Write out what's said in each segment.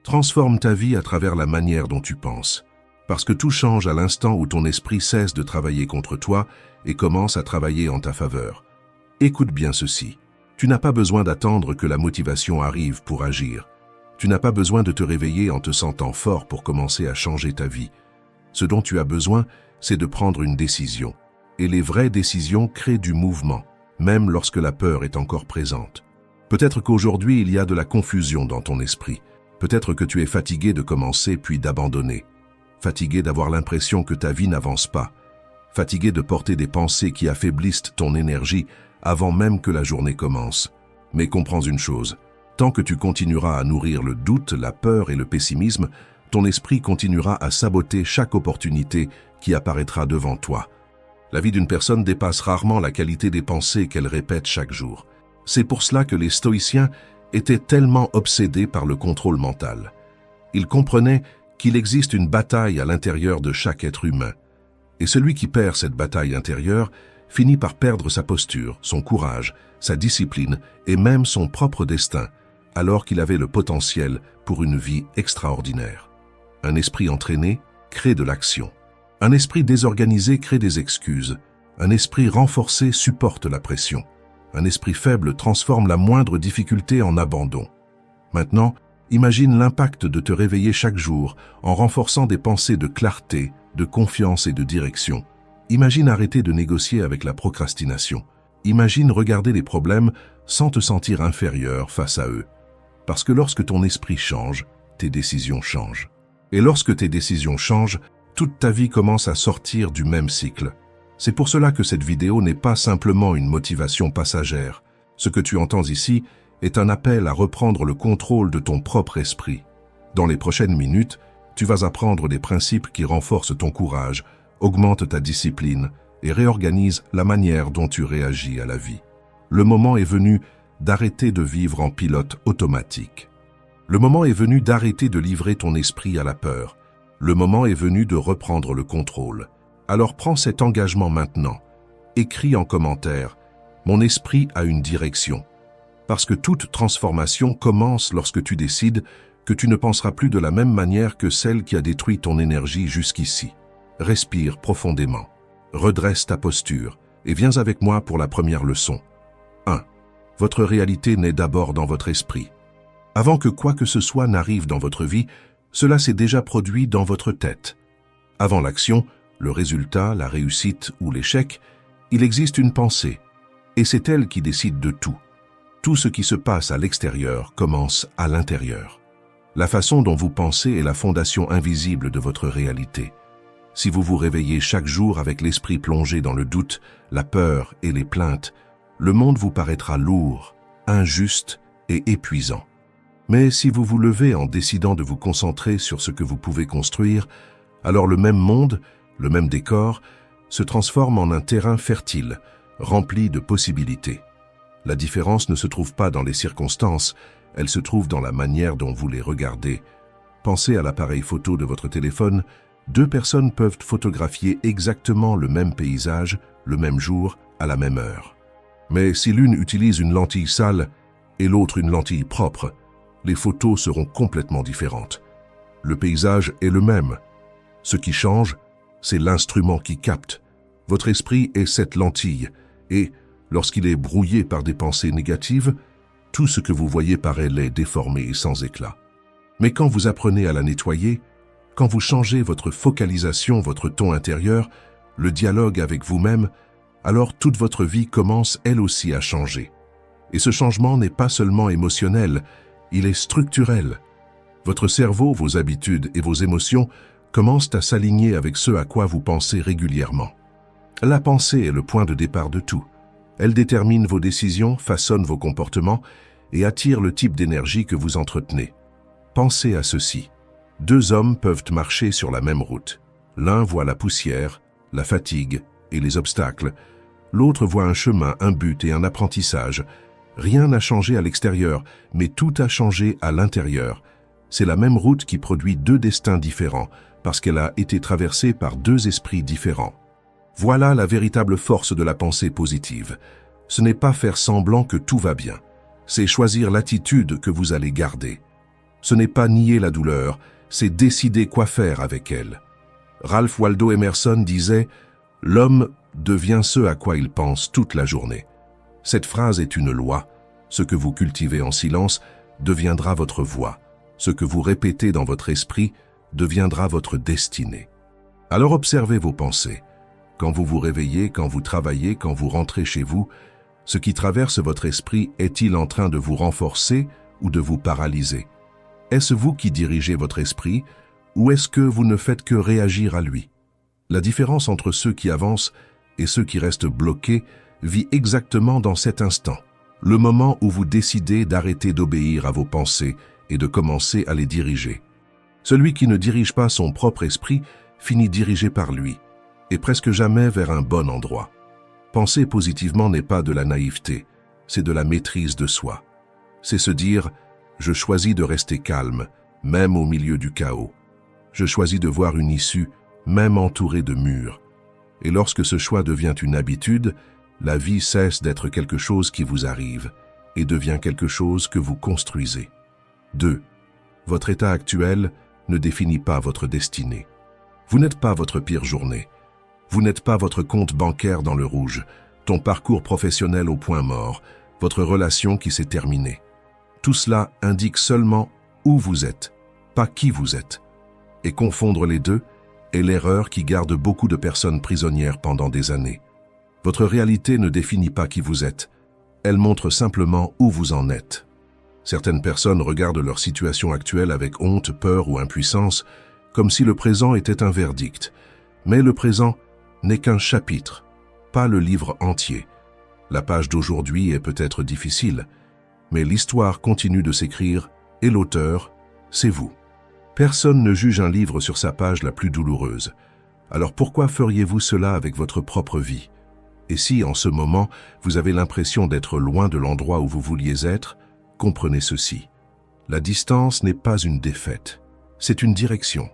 Transforme ta vie à travers la manière dont tu penses. Parce que tout change à l'instant où ton esprit cesse de travailler contre toi et commence à travailler en ta faveur. Écoute bien ceci. Tu n'as pas besoin d'attendre que la motivation arrive pour agir. Tu n'as pas besoin de te réveiller en te sentant fort pour commencer à changer ta vie. Ce dont tu as besoin, c'est de prendre une décision. Et les vraies décisions créent du mouvement, même lorsque la peur est encore présente. Peut-être qu'aujourd'hui, il y a de la confusion dans ton esprit. Peut-être que tu es fatigué de commencer puis d'abandonner. Fatigué d'avoir l'impression que ta vie n'avance pas. Fatigué de porter des pensées qui affaiblissent ton énergie avant même que la journée commence. Mais comprends une chose, tant que tu continueras à nourrir le doute, la peur et le pessimisme, ton esprit continuera à saboter chaque opportunité qui apparaîtra devant toi. La vie d'une personne dépasse rarement la qualité des pensées qu'elle répète chaque jour. C'est pour cela que les stoïciens étaient tellement obsédés par le contrôle mental. Ils comprenaient qu'il existe une bataille à l'intérieur de chaque être humain. Et celui qui perd cette bataille intérieure finit par perdre sa posture, son courage, sa discipline et même son propre destin, alors qu'il avait le potentiel pour une vie extraordinaire. Un esprit entraîné crée de l'action. Un esprit désorganisé crée des excuses. Un esprit renforcé supporte la pression. Un esprit faible transforme la moindre difficulté en abandon. Maintenant, imagine l'impact de te réveiller chaque jour en renforçant des pensées de clarté, de confiance et de direction. Imagine arrêter de négocier avec la procrastination. Imagine regarder les problèmes sans te sentir inférieur face à eux. Parce que lorsque ton esprit change, tes décisions changent. Et lorsque tes décisions changent, toute ta vie commence à sortir du même cycle. C'est pour cela que cette vidéo n'est pas simplement une motivation passagère. Ce que tu entends ici est un appel à reprendre le contrôle de ton propre esprit. Dans les prochaines minutes, tu vas apprendre des principes qui renforcent ton courage, augmentent ta discipline et réorganisent la manière dont tu réagis à la vie. Le moment est venu d'arrêter de vivre en pilote automatique. Le moment est venu d'arrêter de livrer ton esprit à la peur. Le moment est venu de reprendre le contrôle. Alors prends cet engagement maintenant. Écris en commentaire « Mon esprit a une direction ». Parce que toute transformation commence lorsque tu décides que tu ne penseras plus de la même manière que celle qui a détruit ton énergie jusqu'ici. Respire profondément, redresse ta posture et viens avec moi pour la première leçon. 1. Votre réalité naît d'abord dans votre esprit. Avant que quoi que ce soit n'arrive dans votre vie, cela s'est déjà produit dans votre tête. Avant l'action, le résultat, la réussite ou l'échec, il existe une pensée, et c'est elle qui décide de tout. Tout ce qui se passe à l'extérieur commence à l'intérieur. La façon dont vous pensez est la fondation invisible de votre réalité. Si vous vous réveillez chaque jour avec l'esprit plongé dans le doute, la peur et les plaintes, le monde vous paraîtra lourd, injuste et épuisant. Mais si vous vous levez en décidant de vous concentrer sur ce que vous pouvez construire, alors le même monde, le même décor, se transforme en un terrain fertile, rempli de possibilités. La différence ne se trouve pas dans les circonstances, elle se trouve dans la manière dont vous les regardez. Pensez à l'appareil photo de votre téléphone. 2 personnes peuvent photographier exactement le même paysage, le même jour, à la même heure. Mais si l'une utilise une lentille sale et l'autre une lentille propre, les photos seront complètement différentes. Le paysage est le même. Ce qui change, c'est l'instrument qui capte. Votre esprit est cette lentille, et lorsqu'il est brouillé par des pensées négatives, tout ce que vous voyez paraît laid, déformé et sans éclat. Mais quand vous apprenez à la nettoyer, quand vous changez votre focalisation, votre ton intérieur, le dialogue avec vous-même, alors toute votre vie commence elle aussi à changer. Et ce changement n'est pas seulement émotionnel, il est structurel. Votre cerveau, vos habitudes et vos émotions commencent à s'aligner avec ce à quoi vous pensez régulièrement. La pensée est le point de départ de tout. Elle détermine vos décisions, façonne vos comportements et attire le type d'énergie que vous entretenez. Pensez à ceci. 2 hommes peuvent marcher sur la même route. L'un voit la poussière, la fatigue et les obstacles. L'autre voit un chemin, un but et un apprentissage. Rien n'a changé à l'extérieur, mais tout a changé à l'intérieur. C'est la même route qui produit 2 destins différents, parce qu'elle a été traversée par 2 esprits différents. Voilà la véritable force de la pensée positive. Ce n'est pas faire semblant que tout va bien. C'est choisir l'attitude que vous allez garder. Ce n'est pas nier la douleur, c'est décider quoi faire avec elle. Ralph Waldo Emerson disait « L'homme devient ce à quoi il pense toute la journée ». Cette phrase est une loi. Ce que vous cultivez en silence deviendra votre voix. Ce que vous répétez dans votre esprit deviendra votre destinée. Alors observez vos pensées. Quand vous vous réveillez, quand vous travaillez, quand vous rentrez chez vous, ce qui traverse votre esprit est-il en train de vous renforcer ou de vous paralyser? Est-ce vous qui dirigez votre esprit ou est-ce que vous ne faites que réagir à lui? La différence entre ceux qui avancent et ceux qui restent bloqués vit exactement dans cet instant, le moment où vous décidez d'arrêter d'obéir à vos pensées et de commencer à les diriger. Celui qui ne dirige pas son propre esprit finit dirigé par lui, et presque jamais vers un bon endroit. Penser positivement n'est pas de la naïveté, c'est de la maîtrise de soi. C'est se dire « Je choisis de rester calme, même au milieu du chaos. Je choisis de voir une issue, même entourée de murs. » Et lorsque ce choix devient une habitude, la vie cesse d'être quelque chose qui vous arrive et devient quelque chose que vous construisez. 2. Votre état actuel ne définit pas votre destinée. Vous n'êtes pas votre pire journée. Vous n'êtes pas votre compte bancaire dans le rouge, ton parcours professionnel au point mort, votre relation qui s'est terminée. Tout cela indique seulement où vous êtes, pas qui vous êtes. Et confondre les deux est l'erreur qui garde beaucoup de personnes prisonnières pendant des années. Votre réalité ne définit pas qui vous êtes, elle montre simplement où vous en êtes. Certaines personnes regardent leur situation actuelle avec honte, peur ou impuissance, comme si le présent était un verdict. Mais le présent n'est qu'un chapitre, pas le livre entier. La page d'aujourd'hui est peut-être difficile, mais l'histoire continue de s'écrire et l'auteur, c'est vous. Personne ne juge un livre sur sa page la plus douloureuse. Alors pourquoi feriez-vous cela avec votre propre vie? Et si, en ce moment, vous avez l'impression d'être loin de l'endroit où vous vouliez être, comprenez ceci. La distance n'est pas une défaite, c'est une direction.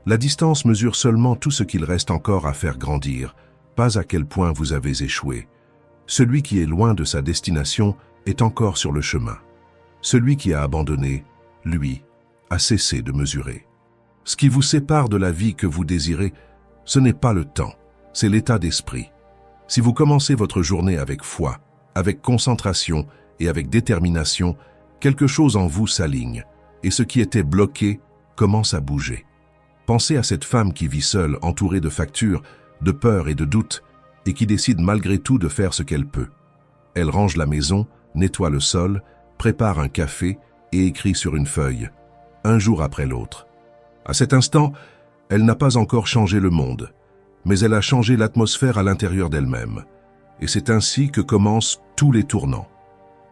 La distance mesure seulement tout ce qu'il reste encore à faire grandir, pas à quel point vous avez échoué. Celui qui est loin de sa destination est encore sur le chemin. Celui qui a abandonné, lui, a cessé de mesurer. Ce qui vous sépare de la vie que vous désirez, ce n'est pas le temps, c'est l'état d'esprit. Si vous commencez votre journée avec foi, avec concentration et avec détermination, quelque chose en vous s'aligne, et ce qui était bloqué commence à bouger. Pensez à cette femme qui vit seule, entourée de factures, de peurs et de doutes, et qui décide malgré tout de faire ce qu'elle peut. Elle range la maison, nettoie le sol, prépare un café et écrit sur une feuille, un jour après l'autre. À cet instant, elle n'a pas encore changé le monde, mais elle a changé l'atmosphère à l'intérieur d'elle-même. Et c'est ainsi que commencent tous les tournants.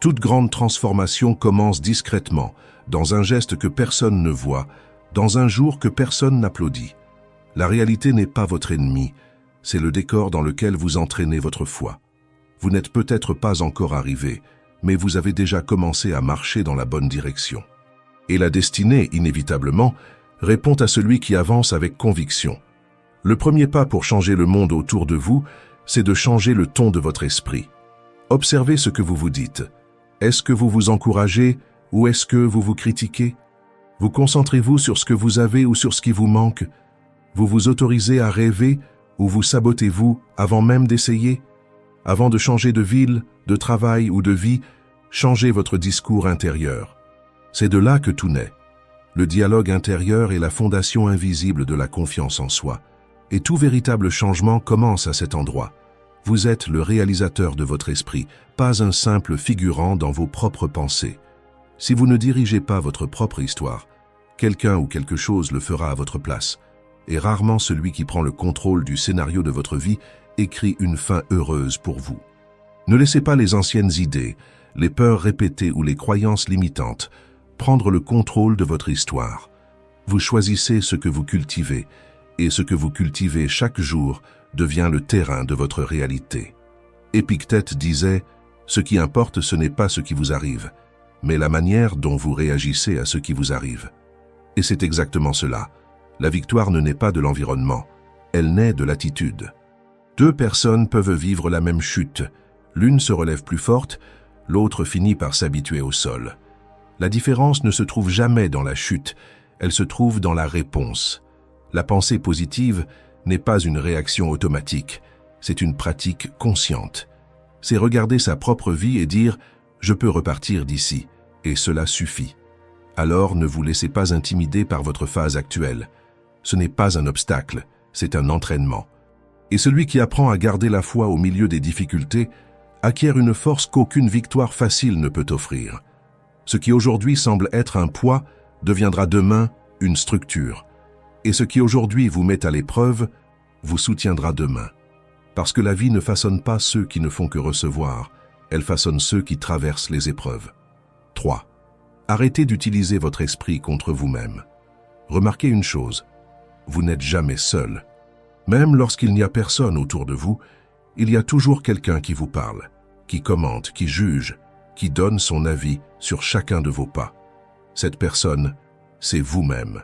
Toute grande transformation commence discrètement, dans un geste que personne ne voit, dans un jour que personne n'applaudit. La réalité n'est pas votre ennemi, c'est le décor dans lequel vous entraînez votre foi. Vous n'êtes peut-être pas encore arrivé, mais vous avez déjà commencé à marcher dans la bonne direction. Et la destinée, inévitablement, répond à celui qui avance avec conviction. Le premier pas pour changer le monde autour de vous, c'est de changer le ton de votre esprit. Observez ce que vous vous dites. Est-ce que vous vous encouragez ou est-ce que vous vous critiquez? Vous concentrez-vous sur ce que vous avez ou sur ce qui vous manque? Vous vous autorisez à rêver ou vous sabotez-vous avant même d'essayer? Avant de changer de ville, de travail ou de vie, changez votre discours intérieur. C'est de là que tout naît. Le dialogue intérieur est la fondation invisible de la confiance en soi. Et tout véritable changement commence à cet endroit. Vous êtes le réalisateur de votre esprit, pas un simple figurant dans vos propres pensées. Si vous ne dirigez pas votre propre histoire, quelqu'un ou quelque chose le fera à votre place. Et rarement celui qui prend le contrôle du scénario de votre vie écrit une fin heureuse pour vous. Ne laissez pas les anciennes idées, les peurs répétées ou les croyances limitantes prendre le contrôle de votre histoire. Vous choisissez ce que vous cultivez, et ce que vous cultivez chaque jour devient le terrain de votre réalité. Épictète disait « Ce qui importe, ce n'est pas ce qui vous arrive, mais la manière dont vous réagissez à ce qui vous arrive. » Et c'est exactement cela. La victoire ne naît pas de l'environnement, elle naît de l'attitude. Deux personnes peuvent vivre la même chute. L'une se relève plus forte, l'autre finit par s'habituer au sol. La différence ne se trouve jamais dans la chute, elle se trouve dans la réponse. La pensée positive n'est pas une réaction automatique, c'est une pratique consciente. C'est regarder sa propre vie et dire « je peux repartir d'ici », et cela suffit. Alors ne vous laissez pas intimider par votre phase actuelle. Ce n'est pas un obstacle, c'est un entraînement. Et celui qui apprend à garder la foi au milieu des difficultés acquiert une force qu'aucune victoire facile ne peut offrir. Ce qui aujourd'hui semble être un poids deviendra demain une structure. Et ce qui aujourd'hui vous met à l'épreuve vous soutiendra demain. Parce que la vie ne façonne pas ceux qui ne font que recevoir, elle façonne ceux qui traversent les épreuves. 3. Arrêtez d'utiliser votre esprit contre vous-même. Remarquez une chose, vous n'êtes jamais seul. Même lorsqu'il n'y a personne autour de vous, il y a toujours quelqu'un qui vous parle, qui commente, qui juge, qui donne son avis sur chacun de vos pas. Cette personne, c'est vous-même.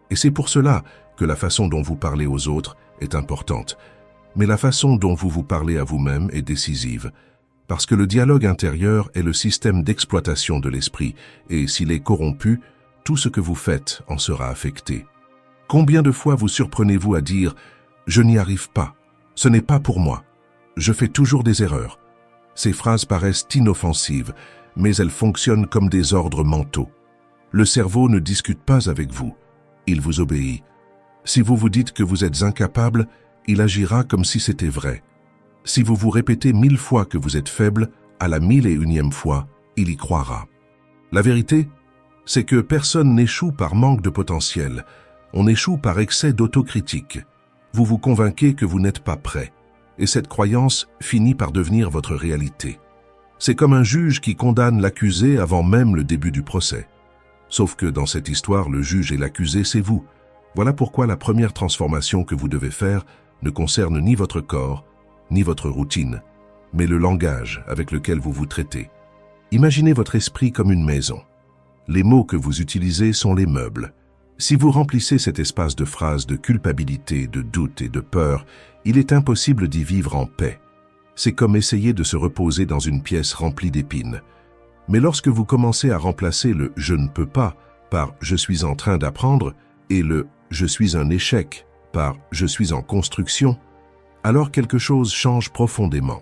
Et c'est pour cela que la façon dont vous parlez aux autres est importante. Mais la façon dont vous vous parlez à vous-même est décisive, parce que le dialogue intérieur est le système d'exploitation de l'esprit, et s'il est corrompu, tout ce que vous faites en sera affecté. Combien de fois vous surprenez-vous à dire « je n'y arrive pas, ce n'est pas pour moi, je fais toujours des erreurs ». Ces phrases paraissent inoffensives, mais elles fonctionnent comme des ordres mentaux. Le cerveau ne discute pas avec vous, il vous obéit. Si vous vous dites que vous êtes incapable, il agira comme si c'était vrai. Si vous vous répétez 1000 fois que vous êtes faible, à la 1001e fois, il y croira. La vérité, c'est que personne n'échoue par manque de potentiel. On échoue par excès d'autocritique. Vous vous convainquez que vous n'êtes pas prêt. Et cette croyance finit par devenir votre réalité. C'est comme un juge qui condamne l'accusé avant même le début du procès. Sauf que dans cette histoire, le juge et l'accusé, c'est vous. Voilà pourquoi la première transformation que vous devez faire ne concerne ni votre corps, ni votre routine, mais le langage avec lequel vous vous traitez. Imaginez votre esprit comme une maison. Les mots que vous utilisez sont les meubles. Si vous remplissez cet espace de phrases de culpabilité, de doute et de peur, il est impossible d'y vivre en paix. C'est comme essayer de se reposer dans une pièce remplie d'épines. Mais lorsque vous commencez à remplacer le « je ne peux pas » par « je suis en train d'apprendre » et le « je suis un échec » par « je suis en construction », alors quelque chose change profondément.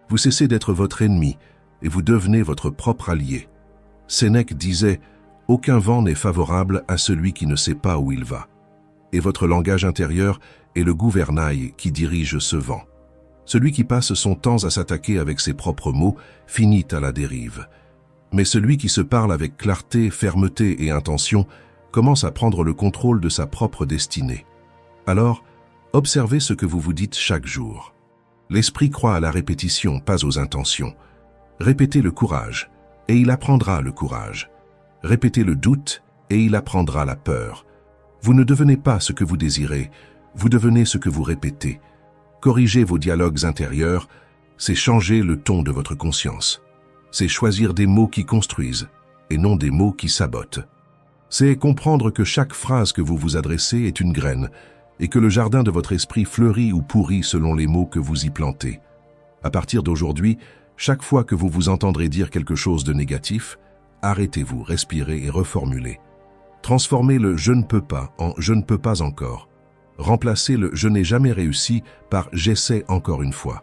Vous cessez d'être votre ennemi et vous devenez votre propre allié. Sénèque disait « Aucun vent n'est favorable à celui qui ne sait pas où il va ». Et votre langage intérieur est le gouvernail qui dirige ce vent. Celui qui passe son temps à s'attaquer avec ses propres mots finit à la dérive. Mais celui qui se parle avec clarté, fermeté et intention commence à prendre le contrôle de sa propre destinée. Alors, observez ce que vous vous dites chaque jour. L'esprit croit à la répétition, pas aux intentions. Répétez le courage, et il apprendra le courage. Répétez le doute, et il apprendra la peur. Vous ne devenez pas ce que vous désirez, vous devenez ce que vous répétez. Corriger vos dialogues intérieurs, c'est changer le ton de votre conscience. C'est choisir des mots qui construisent, et non des mots qui sabotent. C'est comprendre que chaque phrase que vous vous adressez est une graine, et que le jardin de votre esprit fleurit ou pourrit selon les mots que vous y plantez. À partir d'aujourd'hui, chaque fois que vous vous entendrez dire quelque chose de négatif, arrêtez-vous, respirez et reformulez. Transformez le « je ne peux pas » en « je ne peux pas encore ». Remplacez le « je n'ai jamais réussi » par « j'essaie encore une fois ».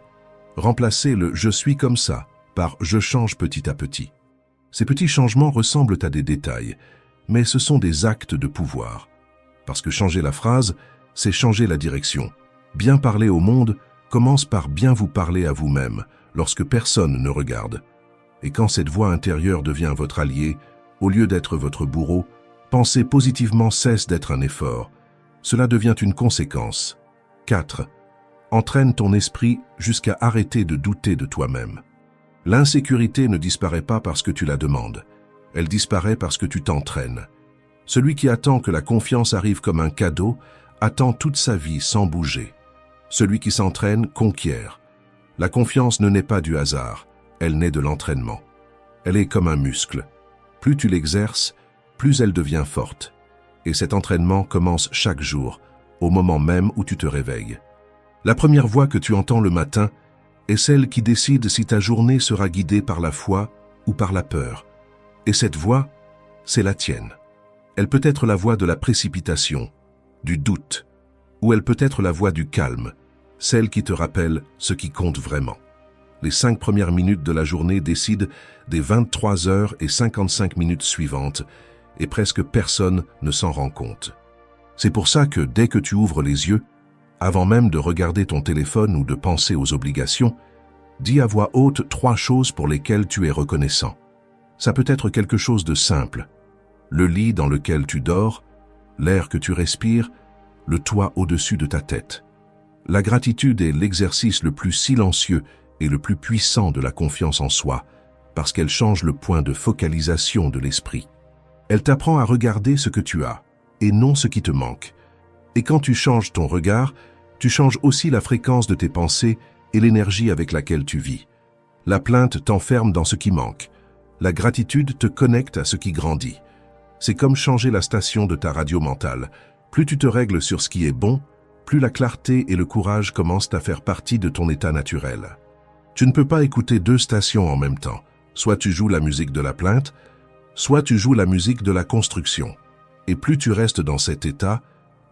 Remplacez le « je suis comme ça » par « je change petit à petit ». Ces petits changements ressemblent à des détails, mais ce sont des actes de pouvoir. Parce que changer la phrase, c'est changer la direction. Bien parler au monde commence par bien vous parler à vous-même, lorsque personne ne regarde. Et quand cette voix intérieure devient votre allié, au lieu d'être votre bourreau, penser positivement cesse d'être un effort. Cela devient une conséquence. 4. Entraîne ton esprit jusqu'à arrêter de douter de toi-même. L'insécurité ne disparaît pas parce que tu la demandes. Elle disparaît parce que tu t'entraînes. Celui qui attend que la confiance arrive comme un cadeau attend toute sa vie sans bouger. Celui qui s'entraîne conquiert. La confiance ne naît pas du hasard, elle naît de l'entraînement. Elle est comme un muscle. Plus tu l'exerces, plus elle devient forte. Et cet entraînement commence chaque jour, au moment même où tu te réveilles. La première voix que tu entends le matin est celle qui décide si ta journée sera guidée par la foi ou par la peur. Et cette voix, c'est la tienne. Elle peut être la voix de la précipitation, du doute, ou elle peut être la voix du calme, celle qui te rappelle ce qui compte vraiment. Les 5 premières minutes de la journée décident des 23h55 suivantes et presque personne ne s'en rend compte. C'est pour ça que dès que tu ouvres les yeux, avant même de regarder ton téléphone ou de penser aux obligations, dis à voix haute 3 choses pour lesquelles tu es reconnaissant. Ça peut être quelque chose de simple. Le lit dans lequel tu dors, l'air que tu respires, le toit au-dessus de ta tête. La gratitude est l'exercice le plus silencieux et le plus puissant de la confiance en soi, parce qu'elle change le point de focalisation de l'esprit. Elle t'apprend à regarder ce que tu as, et non ce qui te manque. Et quand tu changes ton regard, tu changes aussi la fréquence de tes pensées et l'énergie avec laquelle tu vis. La plainte t'enferme dans ce qui manque. La gratitude te connecte à ce qui grandit. C'est comme changer la station de ta radio mentale. Plus tu te règles sur ce qui est bon, plus la clarté et le courage commencent à faire partie de ton état naturel. Tu ne peux pas écouter 2 stations en même temps. Soit tu joues la musique de la plainte, soit tu joues la musique de la construction. Et plus tu restes dans cet état,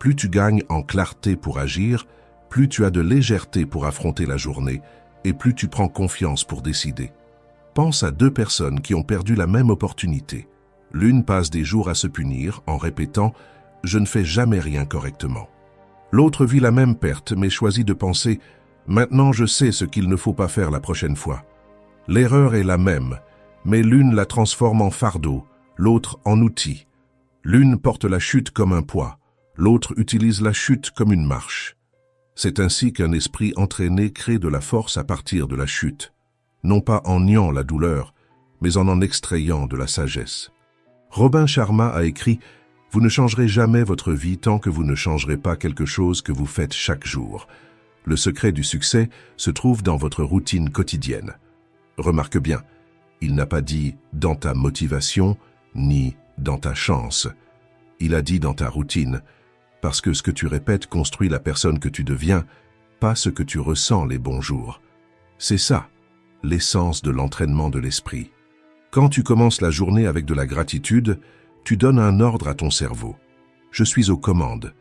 plus tu gagnes en clarté pour agir, plus tu as de légèreté pour affronter la journée, et plus tu prends confiance pour décider. Pense à 2 personnes qui ont perdu la même opportunité. L'une passe des jours à se punir en répétant « je ne fais jamais rien correctement ». L'autre vit la même perte mais choisit de penser « maintenant je sais ce qu'il ne faut pas faire la prochaine fois ». L'erreur est la même, mais l'une la transforme en fardeau, l'autre en outil. L'une porte la chute comme un poids, l'autre utilise la chute comme une marche. C'est ainsi qu'un esprit entraîné crée de la force à partir de la chute, non pas en niant la douleur, mais en extrayant de la sagesse. Robin Sharma a écrit « Vous ne changerez jamais votre vie tant que vous ne changerez pas quelque chose que vous faites chaque jour. Le secret du succès se trouve dans votre routine quotidienne. » Remarque bien, il n'a pas dit « dans ta motivation » ni « dans ta chance ». Il a dit « dans ta routine », parce que ce que tu répètes construit la personne que tu deviens, pas ce que tu ressens les bons jours. C'est ça, l'essence de l'entraînement de l'esprit. Quand tu commences la journée avec de la gratitude, tu donnes un ordre à ton cerveau. Je suis aux commandes.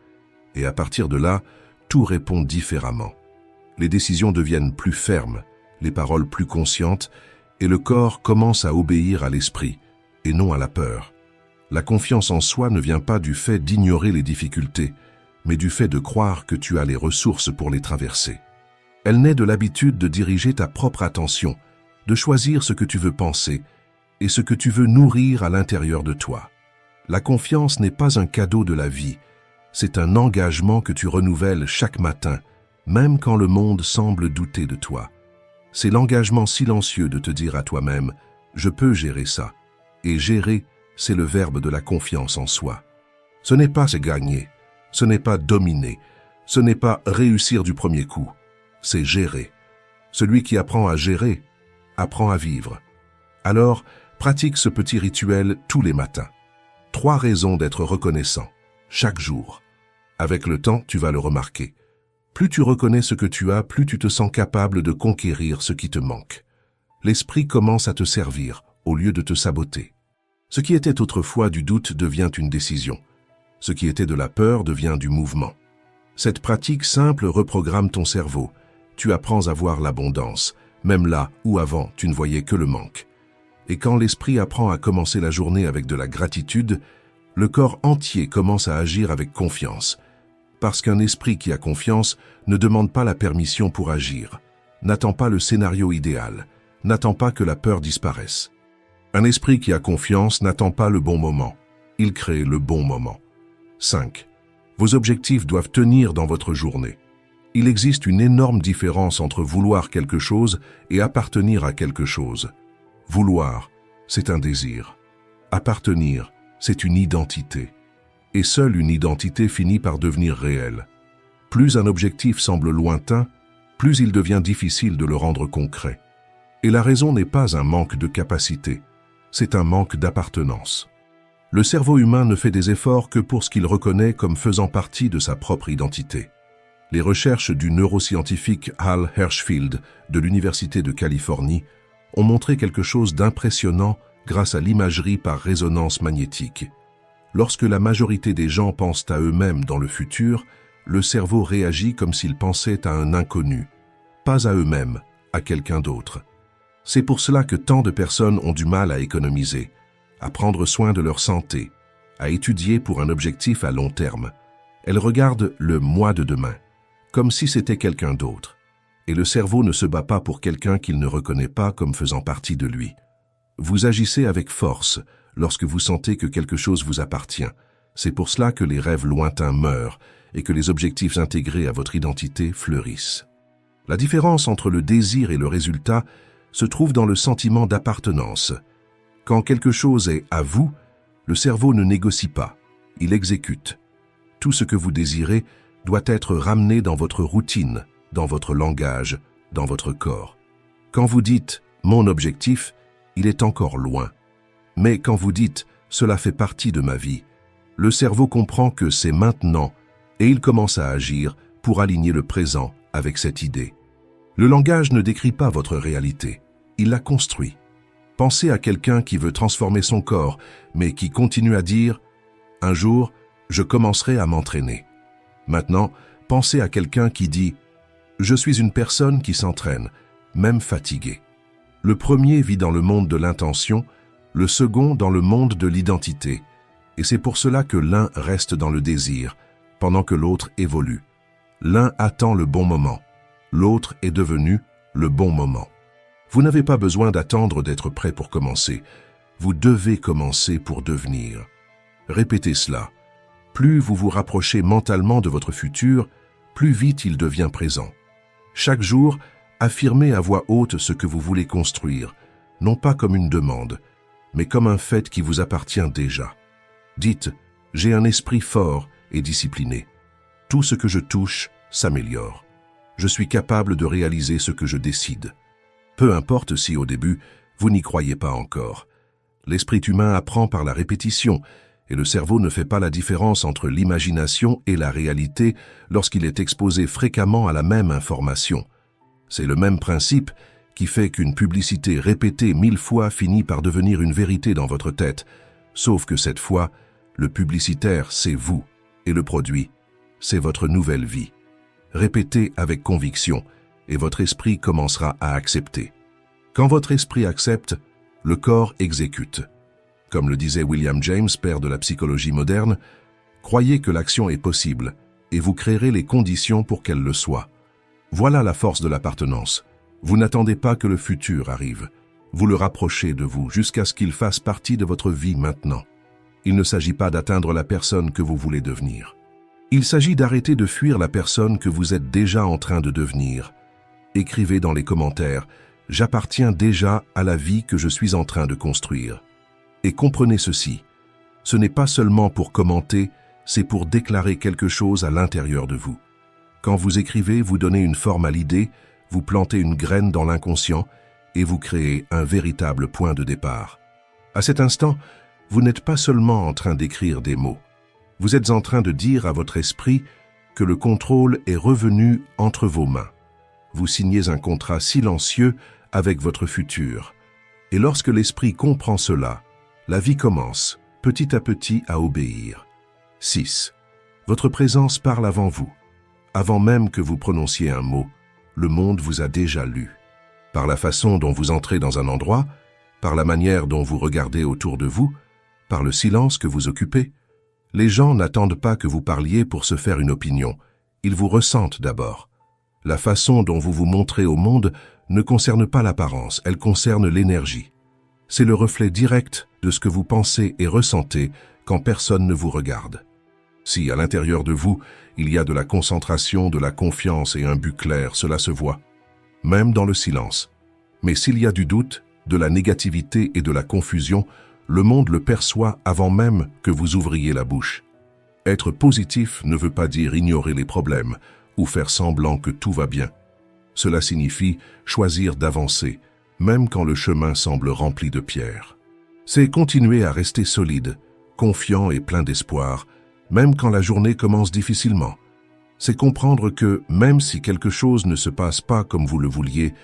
Et à partir de là, tout répond différemment. Les décisions deviennent plus fermes, les paroles plus conscientes, et le corps commence à obéir à l'esprit, et non à la peur. La confiance en soi ne vient pas du fait d'ignorer les difficultés, mais du fait de croire que tu as les ressources pour les traverser. Elle naît de l'habitude de diriger ta propre attention, de choisir ce que tu veux penser et ce que tu veux nourrir à l'intérieur de toi. La confiance n'est pas un cadeau de la vie, c'est un engagement que tu renouvelles chaque matin, même quand le monde semble douter de toi. C'est l'engagement silencieux de te dire à toi-même « je peux gérer ça ». Et gérer, c'est le verbe de la confiance en soi. Ce n'est pas se gagner, ce n'est pas dominer, ce n'est pas réussir du premier coup, c'est gérer. Celui qui apprend à gérer, apprend à vivre. Alors, pratique ce petit rituel tous les matins. 3 raisons d'être reconnaissant, chaque jour. Avec le temps, tu vas le remarquer. Plus tu reconnais ce que tu as, plus tu te sens capable de conquérir ce qui te manque. L'esprit commence à te servir, au lieu de te saboter. Ce qui était autrefois du doute devient une décision. Ce qui était de la peur devient du mouvement. Cette pratique simple reprogramme ton cerveau. Tu apprends à voir l'abondance, même là où avant tu ne voyais que le manque. Et quand l'esprit apprend à commencer la journée avec de la gratitude, le corps entier commence à agir avec confiance. Parce qu'un esprit qui a confiance ne demande pas la permission pour agir, n'attend pas le scénario idéal, n'attend pas que la peur disparaisse. Un esprit qui a confiance n'attend pas le bon moment, il crée le bon moment. 5. Vos objectifs doivent tenir dans votre journée. Il existe une énorme différence entre vouloir quelque chose et appartenir à quelque chose. Vouloir, c'est un désir. Appartenir, c'est une identité. Et seule une identité finit par devenir réelle. Plus un objectif semble lointain, plus il devient difficile de le rendre concret. Et la raison n'est pas un manque de capacité, c'est un manque d'appartenance. Le cerveau humain ne fait des efforts que pour ce qu'il reconnaît comme faisant partie de sa propre identité. Les recherches du neuroscientifique Hal Hershfield de l'Université de Californie ont montré quelque chose d'impressionnant grâce à l'imagerie par résonance magnétique. Lorsque la majorité des gens pensent à eux-mêmes dans le futur, le cerveau réagit comme s'ils pensaient à un inconnu, pas à eux-mêmes, à quelqu'un d'autre. C'est pour cela que tant de personnes ont du mal à économiser, à prendre soin de leur santé, à étudier pour un objectif à long terme. Elles regardent le mois de demain, comme si c'était quelqu'un d'autre. Et le cerveau ne se bat pas pour quelqu'un qu'il ne reconnaît pas comme faisant partie de lui. Vous agissez avec force lorsque vous sentez que quelque chose vous appartient. C'est pour cela que les rêves lointains meurent et que les objectifs intégrés à votre identité fleurissent. La différence entre le désir et le résultat se trouve dans le sentiment d'appartenance. Quand quelque chose est à vous, le cerveau ne négocie pas, il exécute. Tout ce que vous désirez doit être ramené dans votre routine, dans votre langage, dans votre corps. Quand vous dites « mon objectif », il est encore loin. Mais quand vous dites « cela fait partie de ma vie », le cerveau comprend que c'est maintenant et il commence à agir pour aligner le présent avec cette idée. Le langage ne décrit pas votre réalité, il la construit. Pensez à quelqu'un qui veut transformer son corps, mais qui continue à dire « un jour, je commencerai à m'entraîner ». Maintenant, pensez à quelqu'un qui dit « je suis une personne qui s'entraîne, même fatiguée ». Le premier vit dans le monde de l'intention, le second dans le monde de l'identité. Et c'est pour cela que l'un reste dans le désir, pendant que l'autre évolue. L'un attend le bon moment, l'autre est devenu le bon moment. Vous n'avez pas besoin d'attendre d'être prêt pour commencer. Vous devez commencer pour devenir. Répétez cela. Plus vous vous rapprochez mentalement de votre futur, plus vite il devient présent. Chaque jour, affirmez à voix haute ce que vous voulez construire, non pas comme une demande, mais comme un fait qui vous appartient déjà. Dites « j'ai un esprit fort et discipliné. Tout ce que je touche s'améliore. Je suis capable de réaliser ce que je décide. » Peu importe si au début, vous n'y croyez pas encore. L'esprit humain apprend par la répétition, et le cerveau ne fait pas la différence entre l'imagination et la réalité lorsqu'il est exposé fréquemment à la même information. C'est le même principe qui fait qu'une publicité répétée 1000 fois finit par devenir une vérité dans votre tête, sauf que cette fois, le publicitaire, c'est vous, et le produit, c'est votre nouvelle vie. Répétez avec conviction, et votre esprit commencera à accepter. Quand votre esprit accepte, le corps exécute. Comme le disait William James, père de la psychologie moderne, croyez que l'action est possible, et vous créerez les conditions pour qu'elle le soit. Voilà la force de l'appartenance. Vous n'attendez pas que le futur arrive. Vous le rapprochez de vous jusqu'à ce qu'il fasse partie de votre vie maintenant. Il ne s'agit pas d'atteindre la personne que vous voulez devenir. Il s'agit d'arrêter de fuir la personne que vous êtes déjà en train de devenir. Écrivez dans les commentaires « J'appartiens déjà à la vie que je suis en train de construire ». Et comprenez ceci, ce n'est pas seulement pour commenter, c'est pour déclarer quelque chose à l'intérieur de vous. Quand vous écrivez, vous donnez une forme à l'idée, vous plantez une graine dans l'inconscient et vous créez un véritable point de départ. À cet instant, vous n'êtes pas seulement en train d'écrire des mots. Vous êtes en train de dire à votre esprit que le contrôle est revenu entre vos mains. Vous signez un contrat silencieux avec votre futur. Et lorsque l'esprit comprend cela, la vie commence, petit à petit, à obéir. 6. Votre présence parle avant vous. Avant même que vous prononciez un mot, le monde vous a déjà lu. Par la façon dont vous entrez dans un endroit, par la manière dont vous regardez autour de vous, par le silence que vous occupez, les gens n'attendent pas que vous parliez pour se faire une opinion. Ils vous ressentent d'abord. La façon dont vous vous montrez au monde ne concerne pas l'apparence, elle concerne l'énergie. C'est le reflet direct de ce que vous pensez et ressentez quand personne ne vous regarde. Si à l'intérieur de vous, il y a de la concentration, de la confiance et un but clair, cela se voit, même dans le silence. Mais s'il y a du doute, de la négativité et de la confusion, le monde le perçoit avant même que vous ouvriez la bouche. Être positif ne veut pas dire ignorer les problèmes ou faire semblant que tout va bien. Cela signifie choisir d'avancer, même quand le chemin semble rempli de pierres. C'est continuer à rester solide, confiant et plein d'espoir, même quand la journée commence difficilement. C'est comprendre que, même si quelque chose ne se passe pas comme vous le vouliez,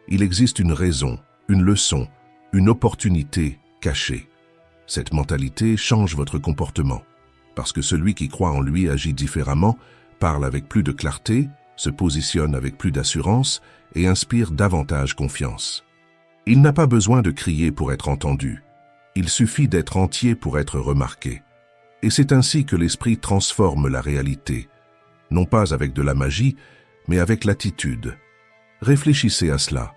il existe une raison, une leçon, une opportunité caché. Cette mentalité change votre comportement, parce que celui qui croit en lui agit différemment, parle avec plus de clarté, se positionne avec plus d'assurance et inspire davantage confiance. Il n'a pas besoin de crier pour être entendu. Il suffit d'être entier pour être remarqué. Et c'est ainsi que l'esprit transforme la réalité, non pas avec de la magie, mais avec l'attitude. Réfléchissez à cela.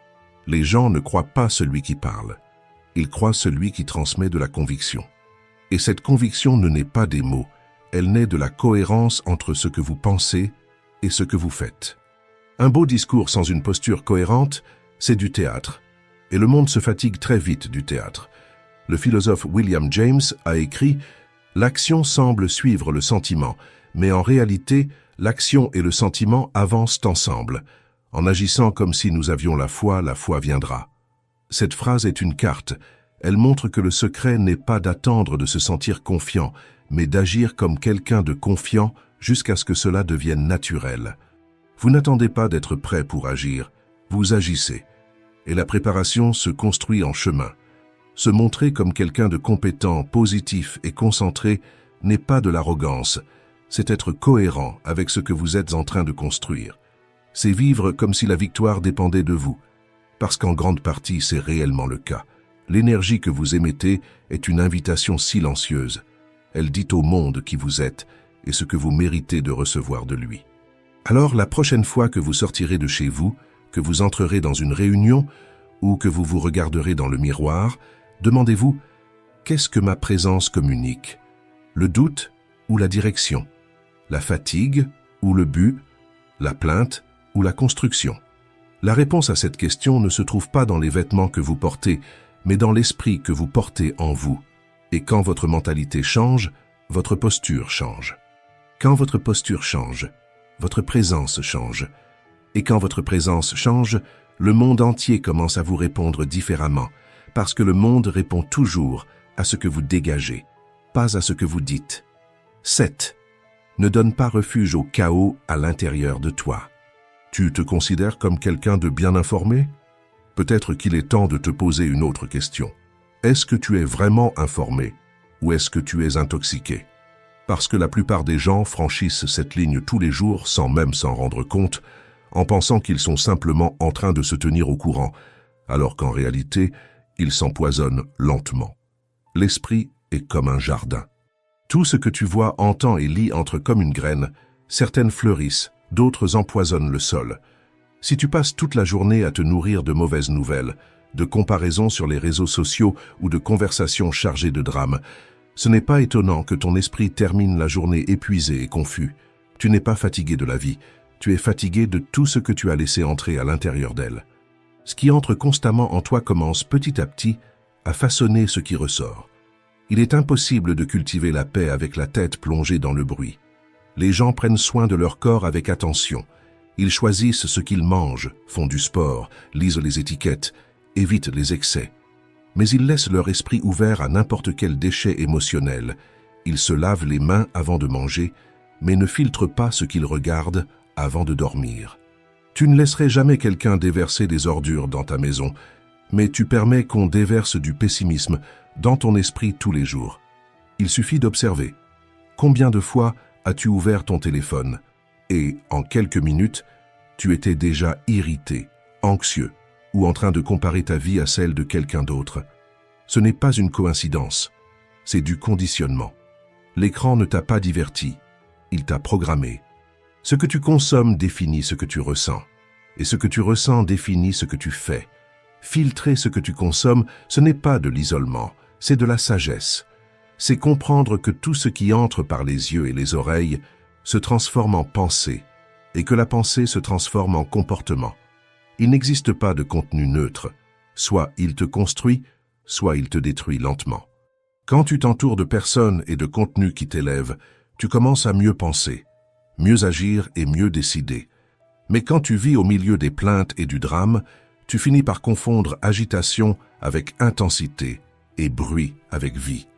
Les gens ne croient pas celui qui parle. Ils croient celui qui transmet de la conviction. Et cette conviction ne naît pas des mots, elle naît de la cohérence entre ce que vous pensez et ce que vous faites. Un beau discours sans une posture cohérente, c'est du théâtre. Et le monde se fatigue très vite du théâtre. Le philosophe William James a écrit « L'action semble suivre le sentiment, mais en réalité, l'action et le sentiment avancent ensemble. En agissant comme si nous avions la foi viendra. » Cette phrase est une carte. Elle montre que le secret n'est pas d'attendre de se sentir confiant, mais d'agir comme quelqu'un de confiant jusqu'à ce que cela devienne naturel. Vous n'attendez pas d'être prêt pour agir, vous agissez. Et la préparation se construit en chemin. Se montrer comme quelqu'un de compétent, positif et concentré n'est pas de l'arrogance, c'est être cohérent avec ce que vous êtes en train de construire. C'est vivre comme si la victoire dépendait de vous, parce qu'en grande partie c'est réellement le cas. L'énergie que vous émettez est une invitation silencieuse. Elle dit au monde qui vous êtes et ce que vous méritez de recevoir de lui. Alors la prochaine fois que vous sortirez de chez vous, que vous entrerez dans une réunion ou que vous vous regarderez dans le miroir, demandez-vous « Qu'est-ce que ma présence communique ? Le doute ou la direction ? La fatigue ou le but ? La plainte ou la construction ? » La réponse à cette question ne se trouve pas dans les vêtements que vous portez, mais dans l'esprit que vous portez en vous. Et quand votre mentalité change, votre posture change. Quand votre posture change, votre présence change. Et quand votre présence change, le monde entier commence à vous répondre différemment, parce que le monde répond toujours à ce que vous dégagez, pas à ce que vous dites. 7. Ne donne pas refuge au chaos à l'intérieur de toi. Tu te considères comme quelqu'un de bien informé ? Peut-être qu'il est temps de te poser une autre question. Est-ce que tu es vraiment informé ou est-ce que tu es intoxiqué ? Parce que la plupart des gens franchissent cette ligne tous les jours sans même s'en rendre compte, en pensant qu'ils sont simplement en train de se tenir au courant, alors qu'en réalité, ils s'empoisonnent lentement. L'esprit est comme un jardin. Tout ce que tu vois, entends et lis entre comme une graine, certaines fleurissent, d'autres empoisonnent le sol. Si tu passes toute la journée à te nourrir de mauvaises nouvelles, de comparaisons sur les réseaux sociaux ou de conversations chargées de drames, ce n'est pas étonnant que ton esprit termine la journée épuisé et confus. Tu n'es pas fatigué de la vie, tu es fatigué de tout ce que tu as laissé entrer à l'intérieur d'elle. Ce qui entre constamment en toi commence petit à petit à façonner ce qui ressort. Il est impossible de cultiver la paix avec la tête plongée dans le bruit. Les gens prennent soin de leur corps avec attention. Ils choisissent ce qu'ils mangent, font du sport, lisent les étiquettes, évitent les excès. Mais ils laissent leur esprit ouvert à n'importe quel déchet émotionnel. Ils se lavent les mains avant de manger, mais ne filtrent pas ce qu'ils regardent avant de dormir. Tu ne laisserais jamais quelqu'un déverser des ordures dans ta maison, mais tu permets qu'on déverse du pessimisme dans ton esprit tous les jours. Il suffit d'observer. Combien de fois as-tu ouvert ton téléphone et, en quelques minutes, tu étais déjà irrité, anxieux ou en train de comparer ta vie à celle de quelqu'un d'autre? Ce n'est pas une coïncidence, c'est du conditionnement. L'écran ne t'a pas diverti, il t'a programmé. Ce que tu consommes définit ce que tu ressens, et ce que tu ressens définit ce que tu fais. Filtrer ce que tu consommes, ce n'est pas de l'isolement, c'est de la sagesse. C'est comprendre que tout ce qui entre par les yeux et les oreilles se transforme en pensée, et que la pensée se transforme en comportement. Il n'existe pas de contenu neutre, soit il te construit, soit il te détruit lentement. Quand tu t'entoures de personnes et de contenus qui t'élèvent, tu commences à mieux penser, mieux agir et mieux décider. Mais quand tu vis au milieu des plaintes et du drame, tu finis par confondre agitation avec intensité et bruit avec vie.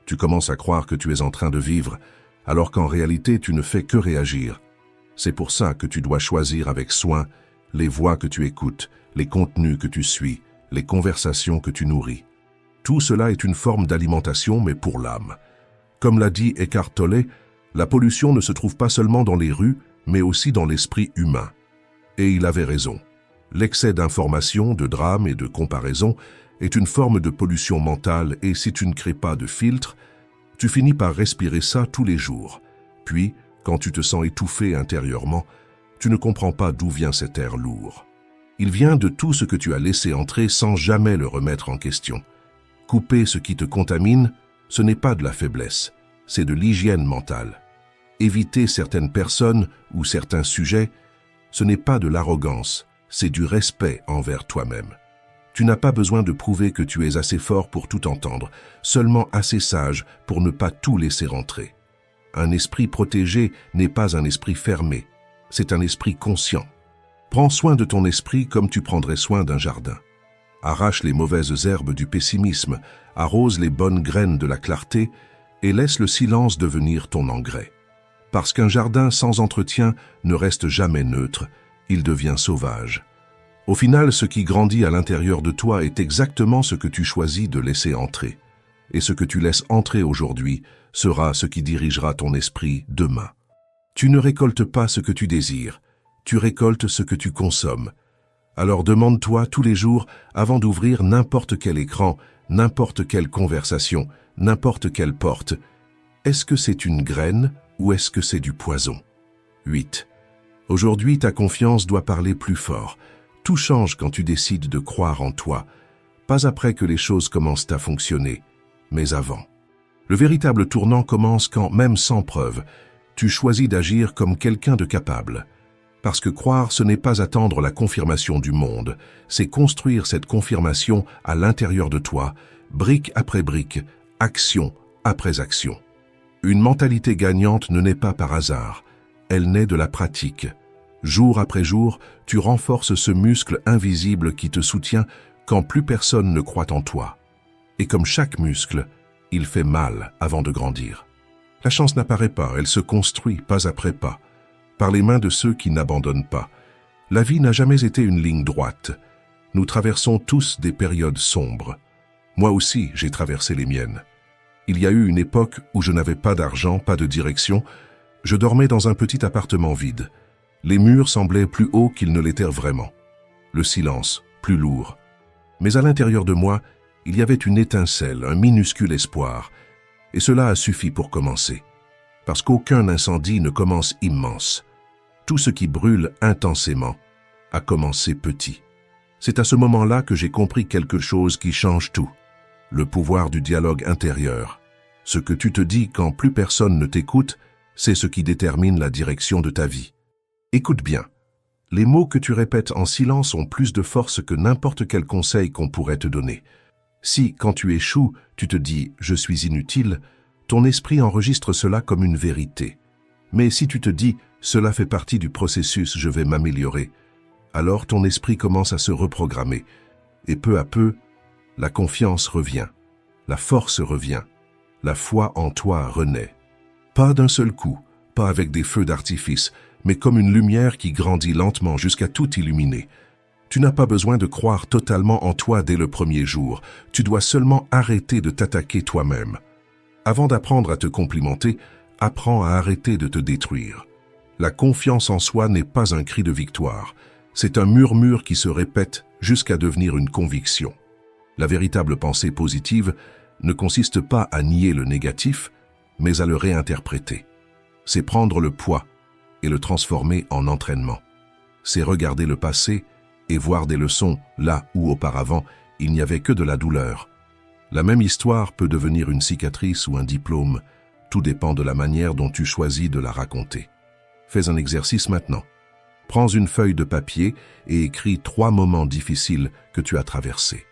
Tu commences à croire que tu es en train de vivre, alors qu'en réalité tu ne fais que réagir. C'est pour ça que tu dois choisir avec soin les voix que tu écoutes, les contenus que tu suis, les conversations que tu nourris. Tout cela est une forme d'alimentation, mais pour l'âme. Comme l'a dit Eckhart Tolle, la pollution ne se trouve pas seulement dans les rues, mais aussi dans l'esprit humain. Et il avait raison. L'excès d'informations, de drames et de comparaisons est une forme de pollution mentale et si tu ne crées pas de filtre, tu finis par respirer ça tous les jours. Puis, quand tu te sens étouffé intérieurement, tu ne comprends pas d'où vient cet air lourd. Il vient de tout ce que tu as laissé entrer sans jamais le remettre en question. Couper ce qui te contamine, ce n'est pas de la faiblesse, c'est de l'hygiène mentale. Éviter certaines personnes ou certains sujets, ce n'est pas de l'arrogance, c'est du respect envers toi-même. Tu n'as pas besoin de prouver que tu es assez fort pour tout entendre, seulement assez sage pour ne pas tout laisser rentrer. Un esprit protégé n'est pas un esprit fermé, c'est un esprit conscient. Prends soin de ton esprit comme tu prendrais soin d'un jardin. Arrache les mauvaises herbes du pessimisme, arrose les bonnes graines de la clarté et laisse le silence devenir ton engrais. Parce qu'un jardin sans entretien ne reste jamais neutre, il devient sauvage. Au final, ce qui grandit à l'intérieur de toi est exactement ce que tu choisis de laisser entrer. Et ce que tu laisses entrer aujourd'hui sera ce qui dirigera ton esprit demain. Tu ne récoltes pas ce que tu désires, tu récoltes ce que tu consommes. Alors demande-toi tous les jours, avant d'ouvrir n'importe quel écran, n'importe quelle conversation, n'importe quelle porte, est-ce que c'est une graine ou est-ce que c'est du poison? 8. Aujourd'hui, ta confiance doit parler plus fort. Tout change quand tu décides de croire en toi, pas après que les choses commencent à fonctionner, mais avant. Le véritable tournant commence quand, même sans preuve, tu choisis d'agir comme quelqu'un de capable. Parce que croire, ce n'est pas attendre la confirmation du monde, c'est construire cette confirmation à l'intérieur de toi, brique après brique, action après action. Une mentalité gagnante ne naît pas par hasard, elle naît de la pratique. Jour après jour, tu renforces ce muscle invisible qui te soutient quand plus personne ne croit en toi. Et comme chaque muscle, il fait mal avant de grandir. La chance n'apparaît pas, elle se construit pas après pas, par les mains de ceux qui n'abandonnent pas. La vie n'a jamais été une ligne droite. Nous traversons tous des périodes sombres. Moi aussi, j'ai traversé les miennes. Il y a eu une époque où je n'avais pas d'argent, pas de direction. Je dormais dans un petit appartement vide. Les murs semblaient plus hauts qu'ils ne l'étaient vraiment. Le silence, plus lourd. Mais à l'intérieur de moi, il y avait une étincelle, un minuscule espoir. Et cela a suffi pour commencer. Parce qu'aucun incendie ne commence immense. Tout ce qui brûle intensément a commencé petit. C'est à ce moment-là que j'ai compris quelque chose qui change tout. Le pouvoir du dialogue intérieur. Ce que tu te dis quand plus personne ne t'écoute, c'est ce qui détermine la direction de ta vie. Écoute bien. Les mots que tu répètes en silence ont plus de force que n'importe quel conseil qu'on pourrait te donner. Si, quand tu échoues, tu te dis « je suis inutile », ton esprit enregistre cela comme une vérité. Mais si tu te dis « cela fait partie du processus, je vais m'améliorer », alors ton esprit commence à se reprogrammer. Et peu à peu, la confiance revient, la force revient, la foi en toi renaît. Pas d'un seul coup, pas avec des feux d'artifice, mais comme une lumière qui grandit lentement jusqu'à tout illuminer. Tu n'as pas besoin de croire totalement en toi dès le premier jour, tu dois seulement arrêter de t'attaquer toi-même. Avant d'apprendre à te complimenter, apprends à arrêter de te détruire. La confiance en soi n'est pas un cri de victoire, c'est un murmure qui se répète jusqu'à devenir une conviction. La véritable pensée positive ne consiste pas à nier le négatif, mais à le réinterpréter. C'est prendre le poids et le transformer en entraînement. C'est regarder le passé et voir des leçons là où auparavant il n'y avait que de la douleur. La même histoire peut devenir une cicatrice ou un diplôme, tout dépend de la manière dont tu choisis de la raconter. Fais un exercice maintenant. Prends une feuille de papier et écris 3 moments difficiles que tu as traversés.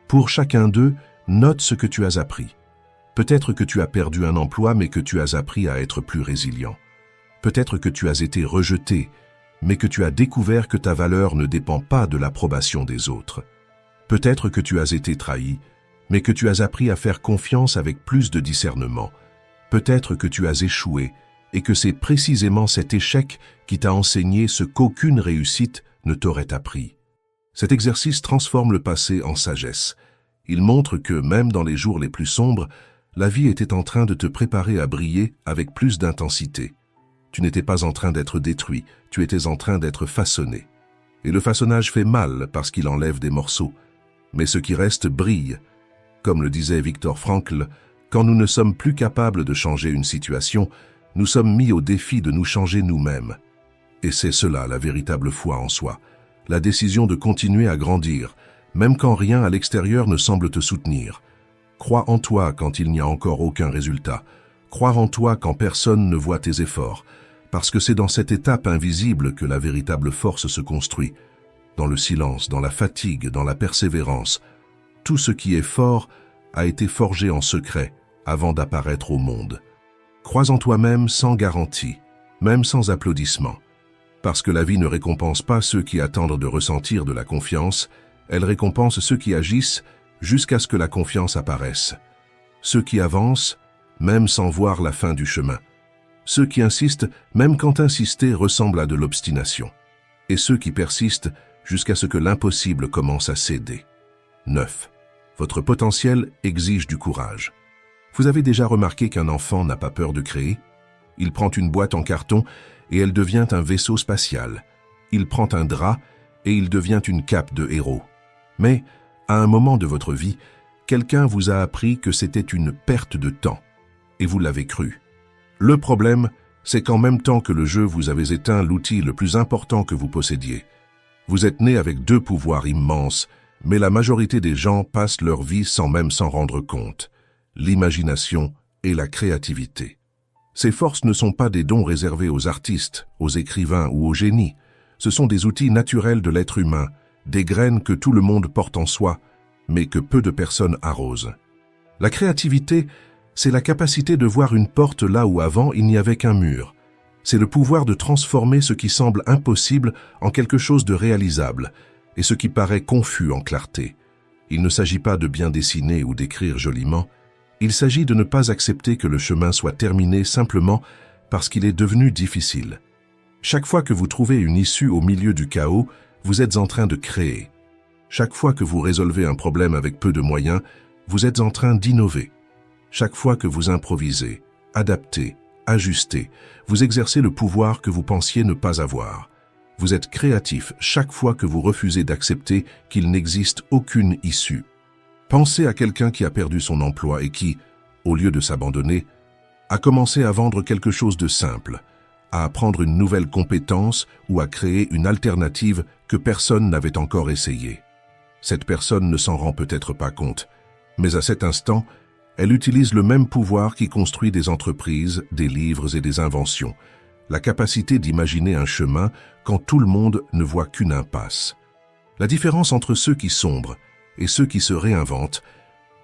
Pour chacun d'eux, note ce que tu as appris. Peut-être que tu as perdu un emploi mais que tu as appris à être plus résilient. Peut-être que tu as été rejeté, mais que tu as découvert que ta valeur ne dépend pas de l'approbation des autres. Peut-être que tu as été trahi, mais que tu as appris à faire confiance avec plus de discernement. Peut-être que tu as échoué, et que c'est précisément cet échec qui t'a enseigné ce qu'aucune réussite ne t'aurait appris. Cet exercice transforme le passé en sagesse. Il montre que, même dans les jours les plus sombres, la vie était en train de te préparer à briller avec plus d'intensité. Tu n'étais pas en train d'être détruit, tu étais en train d'être façonné. Et le façonnage fait mal parce qu'il enlève des morceaux. Mais ce qui reste brille. Comme le disait Viktor Frankl, quand nous ne sommes plus capables de changer une situation, nous sommes mis au défi de nous changer nous-mêmes. Et c'est cela la véritable foi en soi, la décision de continuer à grandir, même quand rien à l'extérieur ne semble te soutenir. Crois en toi quand il n'y a encore aucun résultat. Croire en toi quand personne ne voit tes efforts, parce que c'est dans cette étape invisible que la véritable force se construit. Dans le silence, dans la fatigue, dans la persévérance, tout ce qui est fort a été forgé en secret avant d'apparaître au monde. Crois en toi-même sans garantie, même sans applaudissements. Parce que la vie ne récompense pas ceux qui attendent de ressentir de la confiance, elle récompense ceux qui agissent jusqu'à ce que la confiance apparaisse. Ceux qui avancent, même sans voir la fin du chemin. Ceux qui insistent, même quand insister ressemble à de l'obstination. Et ceux qui persistent jusqu'à ce que l'impossible commence à céder. 9. Votre potentiel exige du courage. Vous avez déjà remarqué qu'un enfant n'a pas peur de créer? Il prend une boîte en carton et elle devient un vaisseau spatial. Il prend un drap et il devient une cape de héros. Mais, à un moment de votre vie, quelqu'un vous a appris que c'était une perte de temps. Et vous l'avez cru. Le problème, c'est qu'en même temps que le jeu, vous avez éteint l'outil le plus important que vous possédiez. Vous êtes né avec 2 pouvoirs immenses, mais la majorité des gens passent leur vie sans même s'en rendre compte. L'imagination et la créativité. Ces forces ne sont pas des dons réservés aux artistes, aux écrivains ou aux génies. Ce sont des outils naturels de l'être humain, des graines que tout le monde porte en soi, mais que peu de personnes arrosent. La créativité, c'est la capacité de voir une porte là où avant il n'y avait qu'un mur. C'est le pouvoir de transformer ce qui semble impossible en quelque chose de réalisable, et ce qui paraît confus en clarté. Il ne s'agit pas de bien dessiner ou d'écrire joliment, il s'agit de ne pas accepter que le chemin soit terminé simplement parce qu'il est devenu difficile. Chaque fois que vous trouvez une issue au milieu du chaos, vous êtes en train de créer. Chaque fois que vous résolvez un problème avec peu de moyens, vous êtes en train d'innover. Chaque fois que vous improvisez, adaptez, ajustez, vous exercez le pouvoir que vous pensiez ne pas avoir. Vous êtes créatif chaque fois que vous refusez d'accepter qu'il n'existe aucune issue. Pensez à quelqu'un qui a perdu son emploi et qui, au lieu de s'abandonner, a commencé à vendre quelque chose de simple, à apprendre une nouvelle compétence ou à créer une alternative que personne n'avait encore essayée. Cette personne ne s'en rend peut-être pas compte, mais à cet instant, elle utilise le même pouvoir qui construit des entreprises, des livres et des inventions, la capacité d'imaginer un chemin quand tout le monde ne voit qu'une impasse. La différence entre ceux qui sombrent et ceux qui se réinventent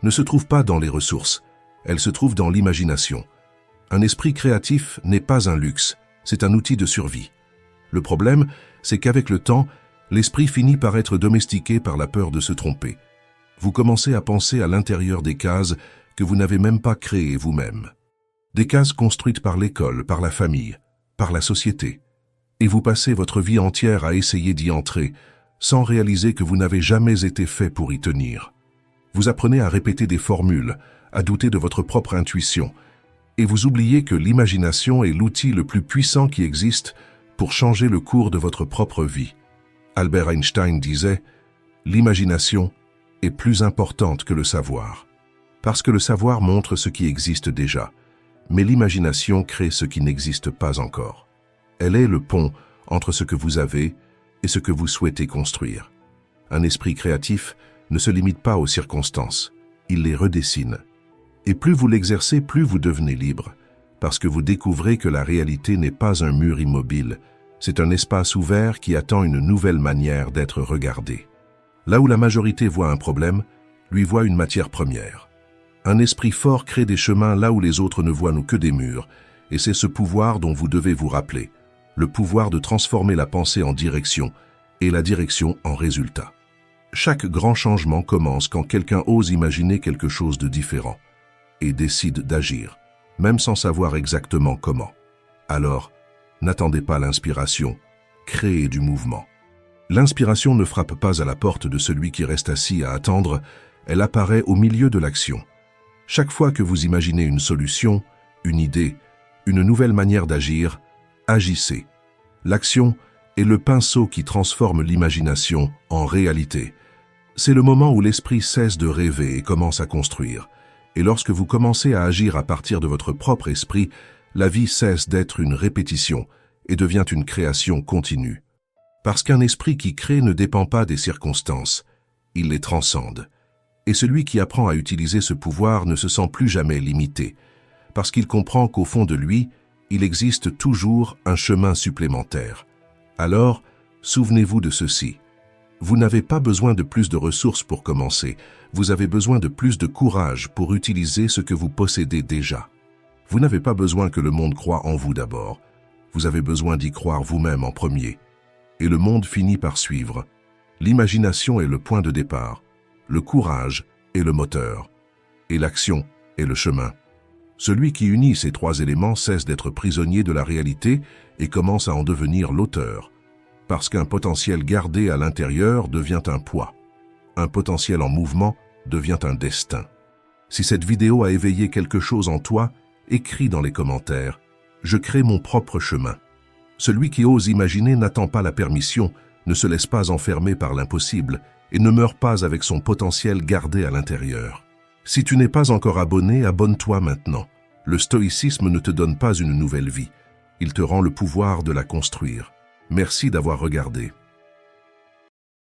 ne se trouve pas dans les ressources, elle se trouve dans l'imagination. Un esprit créatif n'est pas un luxe, c'est un outil de survie. Le problème, c'est qu'avec le temps, l'esprit finit par être domestiqué par la peur de se tromper. Vous commencez à penser à l'intérieur des cases que vous n'avez même pas créées vous-même. Des cases construites par l'école, par la famille, par la société. Et vous passez votre vie entière à essayer d'y entrer, sans réaliser que vous n'avez jamais été fait pour y tenir. Vous apprenez à répéter des formules, à douter de votre propre intuition, et vous oubliez que l'imagination est l'outil le plus puissant qui existe pour changer le cours de votre propre vie. Albert Einstein disait « L'imagination est plus importante que le savoir ». Parce que le savoir montre ce qui existe déjà, mais l'imagination crée ce qui n'existe pas encore. Elle est le pont entre ce que vous avez et ce que vous souhaitez construire. Un esprit créatif ne se limite pas aux circonstances, il les redessine. Et plus vous l'exercez, plus vous devenez libre, parce que vous découvrez que la réalité n'est pas un mur immobile, c'est un espace ouvert qui attend une nouvelle manière d'être regardé. Là où la majorité voit un problème, lui voit une matière première. Un esprit fort crée des chemins là où les autres ne voient que des murs, et c'est ce pouvoir dont vous devez vous rappeler, le pouvoir de transformer la pensée en direction et la direction en résultat. Chaque grand changement commence quand quelqu'un ose imaginer quelque chose de différent et décide d'agir, même sans savoir exactement comment. Alors, n'attendez pas l'inspiration, créez du mouvement. L'inspiration ne frappe pas à la porte de celui qui reste assis à attendre, Elle apparaît au milieu de l'action. Chaque fois que vous imaginez une solution, une idée, une nouvelle manière d'agir, agissez. L'action est le pinceau qui transforme l'imagination en réalité. C'est le moment où l'esprit cesse de rêver et commence à construire. Et lorsque vous commencez à agir à partir de votre propre esprit, la vie cesse d'être une répétition et devient une création continue. Parce qu'un esprit qui crée ne dépend pas des circonstances, il les transcende. Et celui qui apprend à utiliser ce pouvoir ne se sent plus jamais limité, parce qu'il comprend qu'au fond de lui, il existe toujours un chemin supplémentaire. Alors, souvenez-vous de ceci. Vous n'avez pas besoin de plus de ressources pour commencer, vous avez besoin de plus de courage pour utiliser ce que vous possédez déjà. Vous n'avez pas besoin que le monde croie en vous d'abord, vous avez besoin d'y croire vous-même en premier. Et le monde finit par suivre. L'imagination est le point de départ, le courage est le moteur, et l'action est le chemin. Celui qui unit ces trois éléments cesse d'être prisonnier de la réalité et commence à en devenir l'auteur, parce qu'un potentiel gardé à l'intérieur devient un poids. Un potentiel en mouvement devient un destin. Si cette vidéo a éveillé quelque chose en toi, écris dans les commentaires « Je crée mon propre chemin ». Celui qui ose imaginer n'attend pas la permission, ne se laisse pas enfermer par l'impossible et ne meurt pas avec son potentiel gardé à l'intérieur. Si tu n'es pas encore abonné, abonne-toi maintenant. Le stoïcisme ne te donne pas une nouvelle vie. Il te rend le pouvoir de la construire. Merci d'avoir regardé.